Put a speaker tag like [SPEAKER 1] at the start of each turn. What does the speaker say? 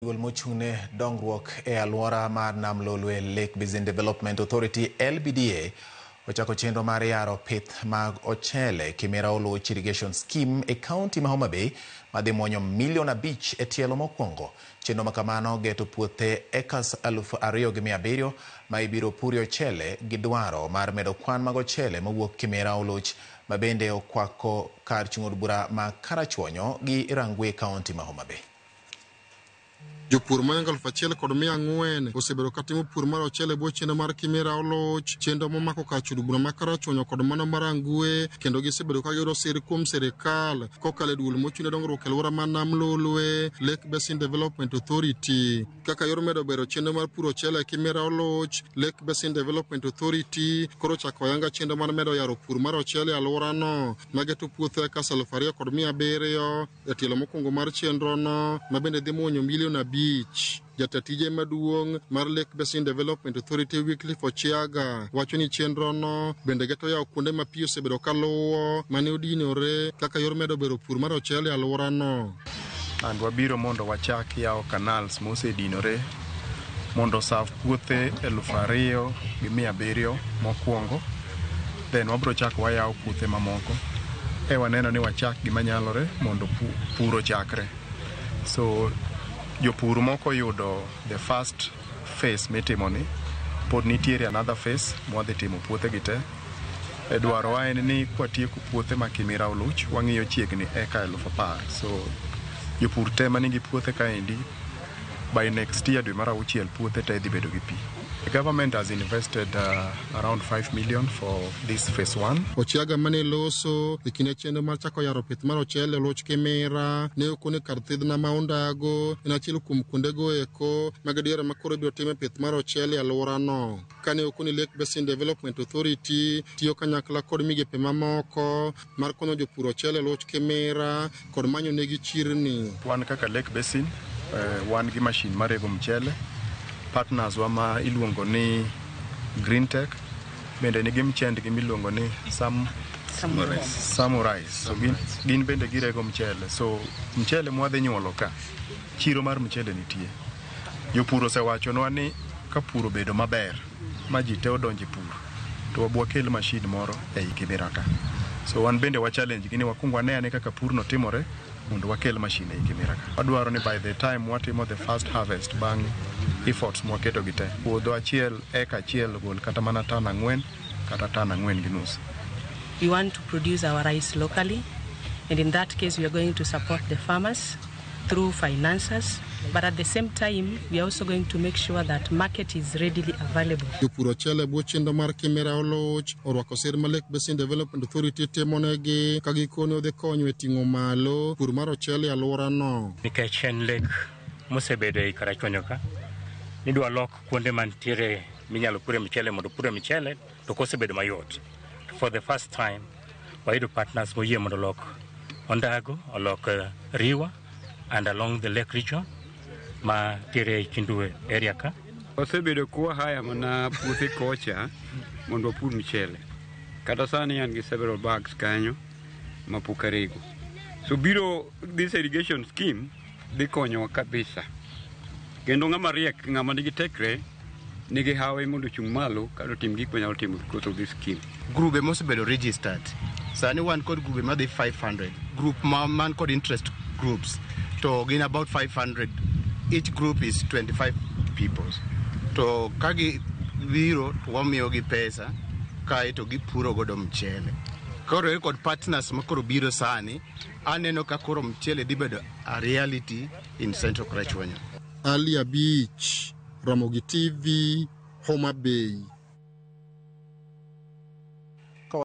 [SPEAKER 1] Mochungne dongruok e alwora mar Nam Lolwe Lake Basin Development Authority LBDA ochako chenro mar yaro pith mag ochele Kimera Oluoch Irrigation Scheme e kaunti ma Homa Bay madhi muonyo milion 5 e tielo mokwongo. Chenro makamano geto puothe ekas 2,700 ma ibiro puri ochele gi dwaro mar medo kwan mag ochele mawuok Kimera Oluoch ma bende okwako kar chung'od bura ma Karachuonyo gi Rangwe kaunti ma Homa Bay.
[SPEAKER 2] Jopur ma 1,400 osebedo katimo pur mar ochele bwo chenro mar Kimera Oluoch, chenro momako kar chung'od bura ma Karachuonyo kod mano mar Rangwe, kendo gisebedo ka giyudo sir kuom sirikal kokalo e duol mochung'ne dongruok e alwora mar Nam Lolwe Lake Basin Development Authority. Kaka yor medo bero chenro mar pur ochele e Kimera Oluoch Lake Basin Development Authority koro chako yanga chenro mar medo yaro pur mar ochele e alworano mageto puothe ekas 2,700 e tielo mokwongo mar chenro no ma bende dhi muonyo milion 5. Jatatije maduong' mar Lake Basin Development Authority Wycliffe Ochiaga wacho ni chenro no bende geto yawo kuonde ma pi osebedo kaluwo mane odinore kaka yor medo bero pur mar ochele e alworano.
[SPEAKER 3] And wabiro mondo wachak yawo canals mosedinore mondo serve puothe 2,700 mokwongo. Then wabiro chak wayawo puothe mamoko. Waneno ni wachak gima nyalore mondo puro chakre. So jopur moko yudo the first phase mitimoni, pod nitiere another phase mwadhi timo puothe gite. Dwaro wa en ni kwatieko puothe ma Kimera Oluoch wang'iyo chiegni eka 10,000. So jopur te manigi puothe kaendi by next year dwe mar 6 puothe te dhi bedo gi pi. The government has invested around 5 million for this phase 1.
[SPEAKER 2] Ochiaga mane loso ikine chenro mar chako yaro pith mar ochele Oluoch Kimera ne okone kar thidhna ma Ondago en achiel kuom kuondego eko magadiera makoro biro time pith mar ochele e alworano. Kane okone Lake Basin Development Authority tiyo kanyakla kod migepe mamoko mar konyo jopur ochele Oluoch Kimera kod manyo negi chirni.
[SPEAKER 3] Wan kaka Lake Basin wan gi machine marego mchele. Partners wama iluongo ni Green Tech bende nigi mchendgi miluongo ni Samurai. So gin bende girego mchele. So mchele mwadhi nyuolo ka chiro mar mchele nitie. Jopur osewachonwa ni ka pur obedo maber ma ji te odonje pur to wabwa kel machine moro ei Kimera ka. So wan bende wa challenge gini wakungo ane kaka pur no timore mondo wakel machine ei Kimera ka. Wadwaro ni by the time watimo the first harvest bang efforts mwaketo gite puodho achiel eka achiel gol kata mana tan 4 kata tan 4.5.
[SPEAKER 4] We want to produce our rice locally, and in that case we are going to support the farmers through finances, but at the same time we are also going to make sure that market is readily available.
[SPEAKER 2] Jopur ochele bwo chenro mar Kimera Oluoch orwako sir ma Lake Basin Development Authority timonegi ka gikone odhi konyo e ting'o malo pur mar ochele e alworano.
[SPEAKER 5] Nikech en lek mosebedo e Karachuonyo ka nidwa lok kuonde mantiere minyalo pure mchele mondo pure mchele to kosebedo mayot. For the first time wayudo partners moyie mondo lok Ondago, olok Riwa and along the lake region ma tiere Kindue area ka.
[SPEAKER 6] Osebedo kuwa haya mana puothe kocha mondo pur mchele. Kata sani an gi several bags kanyo mapukarego. So biro this irrigation scheme dhi konyo kabisa. Kendo ng'ama riek, ng'ama nigi tekre nigi hawe mondo chung' malo kano tim gik manyalo timo because of this scheme.
[SPEAKER 7] Grube mosebedo registered. Sani wan kod grube madhi 500. Group man kod interest groups. To gin about 500. Each group is 25 people. To kagi biro to wamiyo gi pesa kae to gipuro godo mchele. Koro kod partners makoro biro sani aneno ka koro mchele dhi bedo a reality in Central Karachuonyo.
[SPEAKER 2] Alia Beach, Ramogi TV, Homa Bay.